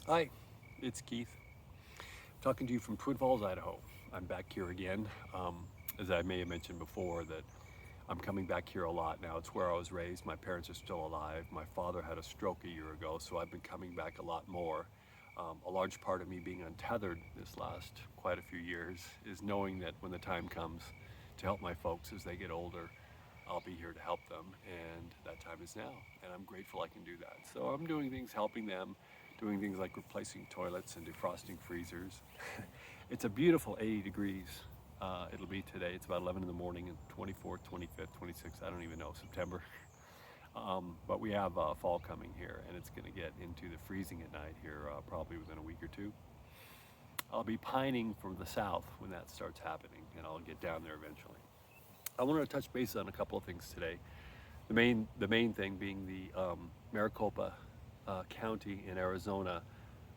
Hi, it's Keith. Talking to you from Twin Falls, Idaho. I'm back here again. As I may have mentioned before, that I'm coming back here a lot now. It's where I was raised. My parents are still alive. My father had a stroke a year ago, so I've been coming back a lot more. A large part of me being untethered this last quite a few years is knowing that when the time comes to help my folks as they get older, I'll be here to help them, and that time is now. And I'm grateful I can do that. So I'm doing things helping them, doing things like replacing toilets and defrosting freezers. It's a beautiful 80 degrees. It'll be today. It's about 11 in the morning, and 24th, 25th, 26th, I don't even know, September. But we have fall coming here, and it's going to get into the freezing at night here probably within a week or two. I'll be pining for the south when that starts happening, and I'll get down there eventually. I wanted to touch base on a couple of things today. The main thing being the Maricopa County in Arizona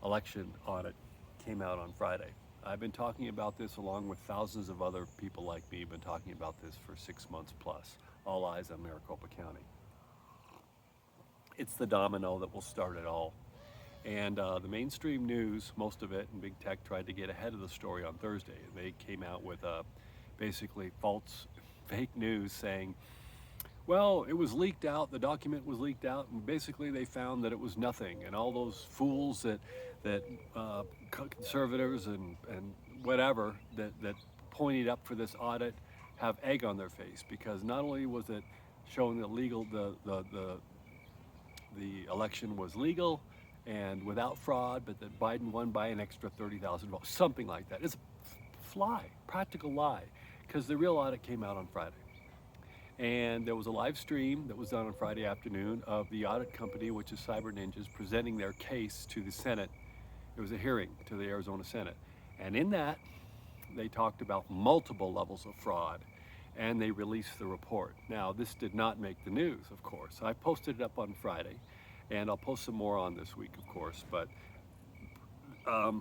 election audit came out on Friday. I've been talking about this along with thousands of other people like me. Been talking about this for 6 months plus. All eyes on Maricopa County. It's the domino that will start it all. And the mainstream news, most of it, and big tech tried to get ahead of the story on Thursday. They came out with basically false, fake news saying, well, it was leaked out. The document was leaked out, and basically they found that it was nothing. And all those fools that conservatives and whatever that pointed up for this audit have egg on their face because not only was it showing that the election was legal and without fraud, but that Biden won by an extra 30,000 votes, something like that. It's a lie, practical lie, because the real audit came out on Friday. And there was a live stream that was done on Friday afternoon of the audit company, which is Cyber Ninjas, presenting their case to the Senate. It was a hearing to the Arizona Senate. And in that, they talked about multiple levels of fraud and they released the report. Now, this did not make the news, of course. I posted it up on Friday and I'll post some more on this week, of course. But I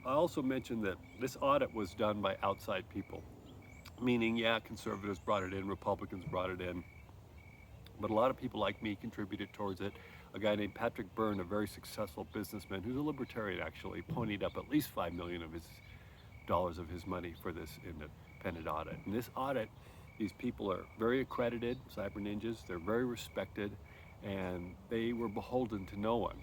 also mentioned that this audit was done by outside people, meaning, yeah, conservatives brought it in, Republicans brought it in, but a lot of people like me contributed towards it. A guy named Patrick Byrne, a very successful businessman who's a libertarian actually, ponied up at least $5 million of his dollars of his money for this independent audit. And this audit, these people are very accredited, cyber ninjas, they're very respected, and they were beholden to no one.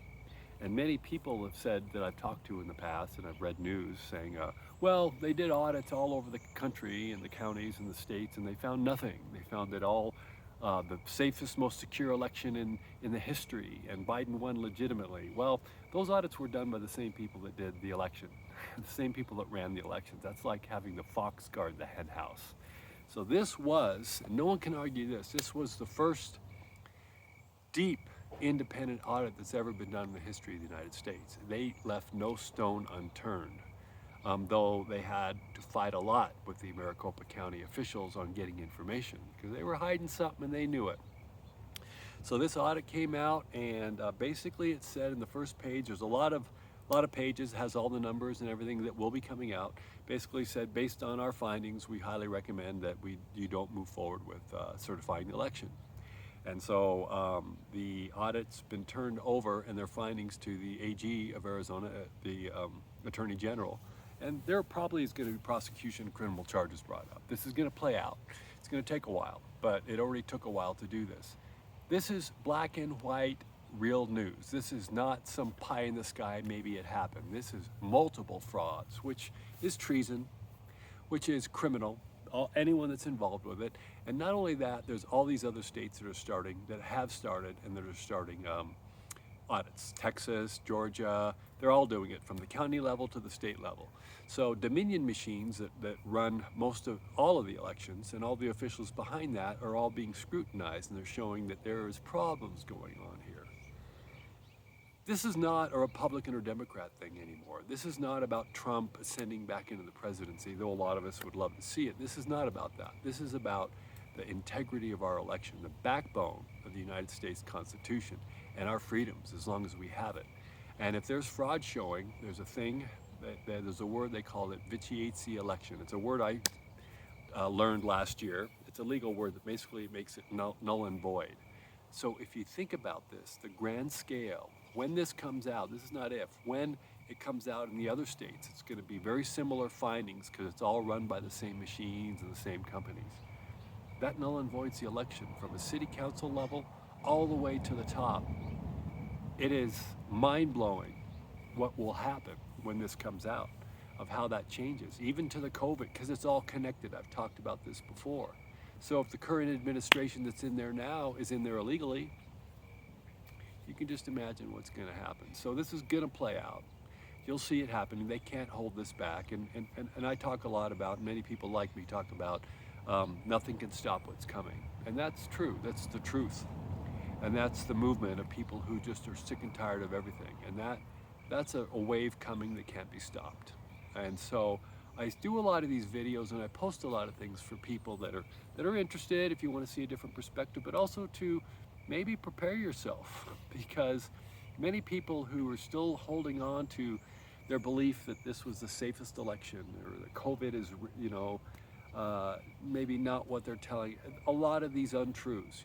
And many people have said that I've talked to in the past, and I've read news saying, well, they did audits all over the country and the counties and the states, and they found nothing. They found it all the safest, most secure election in the history, and Biden won legitimately. Well, those audits were done by the same people that did the election, the same people that ran the elections. That's like having the fox guard the hen house. So this was, and no one can argue this was the first deep independent audit that's ever been done in the history of the United States. They left no stone unturned, though they had to fight a lot with the Maricopa County officials on getting information because they were hiding something and they knew it. So this audit came out, and basically it said in the first page, there's a lot of pages, has all the numbers and everything that will be coming out. Basically said, based on our findings, we highly recommend that you don't move forward with certifying the election. And so the audit's been turned over and their findings to the AG of Arizona, the Attorney General. And there probably is going to be prosecution and criminal charges brought up. This is going to play out. It's going to take a while, but it already took a while to do this. This is black and white real news. This is not some pie in the sky, maybe it happened. This is multiple frauds, which is treason, which is criminal, anyone that's involved with it. And not only that, there's all these other states that are starting, that have started, and that are starting audits. Texas, Georgia, they're all doing it from the county level to the state level. So Dominion machines that run most of all of the elections and all the officials behind that are all being scrutinized, and they're showing that there is problems going on here. This is not a Republican or Democrat thing anymore. This is not about Trump ascending back into the presidency, though a lot of us would love to see it. This is not about that. This is about the integrity of our election, the backbone of the United States Constitution, and our freedoms as long as we have it. And if there's fraud showing, there's a thing, there's a word they call it, vitiates the election. It's a word I learned last year. It's a legal word that basically makes it null and void. So if you think about this, the grand scale when this comes out, this is not if, when it comes out in the other states, it's going to be very similar findings because it's all run by the same machines and the same companies. That null and voids the election from a city council level all the way to the top. It is mind-blowing what will happen when this comes out, of how that changes, even to the COVID, because it's all connected. I've talked about this before. So if the current administration that's in there now is in there illegally, you can just imagine what's going to happen. So this is going to play out. You'll see it happening. They can't hold this back. And I talk a lot about, many people like me talk about, nothing can stop what's coming. And that's true. That's the truth. And that's the movement of people who just are sick and tired of everything. And that's a wave coming that can't be stopped. And so I do a lot of these videos and I post a lot of things for people that are interested, if you want to see a different perspective, but also to maybe prepare yourself, because many people who are still holding on to their belief that this was the safest election, or that COVID is, maybe not what they're telling. A lot of these untruths,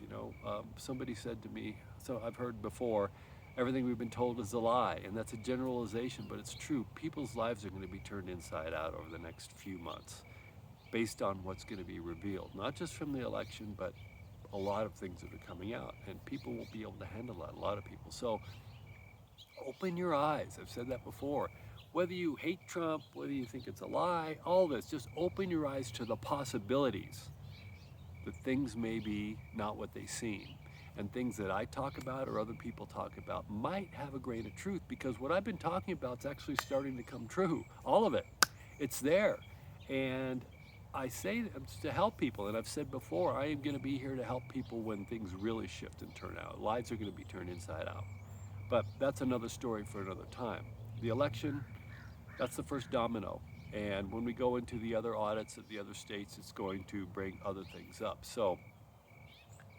somebody said to me, so I've heard before, everything we've been told is a lie, and that's a generalization, but it's true. People's lives are going to be turned inside out over the next few months based on what's going to be revealed, not just from the election, but a lot of things that are coming out, and people won't be able to handle that, a lot of people. So open your eyes. I've said that before. Whether you hate Trump, whether you think it's a lie, all this, just open your eyes to the possibilities that things may be not what they seem. And things that I talk about or other people talk about might have a grain of truth, because what I've been talking about is actually starting to come true. All of it. It's there. And I say to help people, and I've said before, I am going to be here to help people when things really shift and turn out. Lives are going to be turned inside out. But that's another story for another time. The election, that's the first domino. And when we go into the other audits of the other states, it's going to bring other things up. So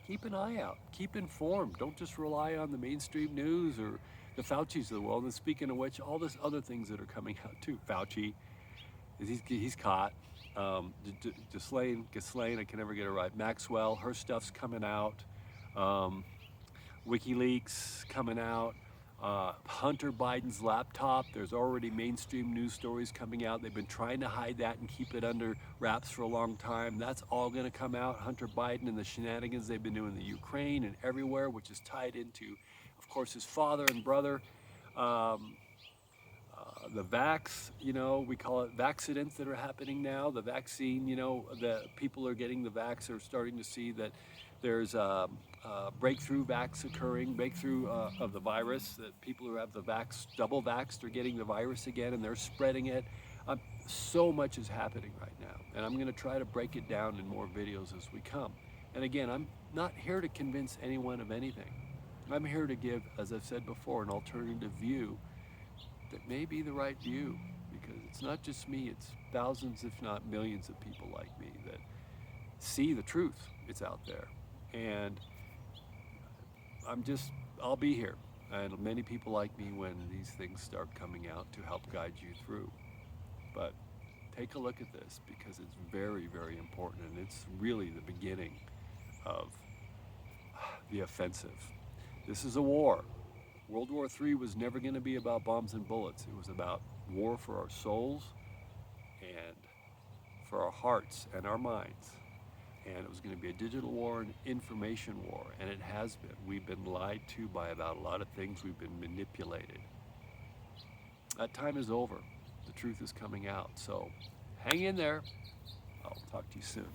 keep an eye out, keep informed. Don't just rely on the mainstream news or the Faucis of the world. And speaking of which, all this other things that are coming out too. Fauci, he's caught. Ghislaine, I can never get it right. Maxwell, her stuff's coming out. WikiLeaks coming out. Hunter Biden's laptop, there's already mainstream news stories coming out. They've been trying to hide that and keep it under wraps for a long time. That's all going to come out. Hunter Biden and the shenanigans they've been doing in the Ukraine and everywhere, which is tied into, of course, his father and brother. The vax, we call it vaxcidents that are happening now. The vaccine, the people are getting the vax are starting to see that there's breakthrough vax occurring, breakthrough of the virus, that people who have the vax, double vaxxed, are getting the virus again and they're spreading it. So much is happening right now. And I'm going to try to break it down in more videos as we come. And again, I'm not here to convince anyone of anything. I'm here to give, as I've said before, an alternative view that may be the right view, because it's not just me, it's thousands, if not millions of people like me that see the truth. It's out there. And I'll be here. And many people like me when these things start coming out to help guide you through. But take a look at this, because it's very, very important, and it's really the beginning of the offensive. This is a war. World War III was never going to be about bombs and bullets. It was about war for our souls and for our hearts and our minds. And it was going to be a digital war, an information war, and it has been. We've been lied to by about a lot of things. We've been manipulated. That time is over. The truth is coming out. So hang in there. I'll talk to you soon.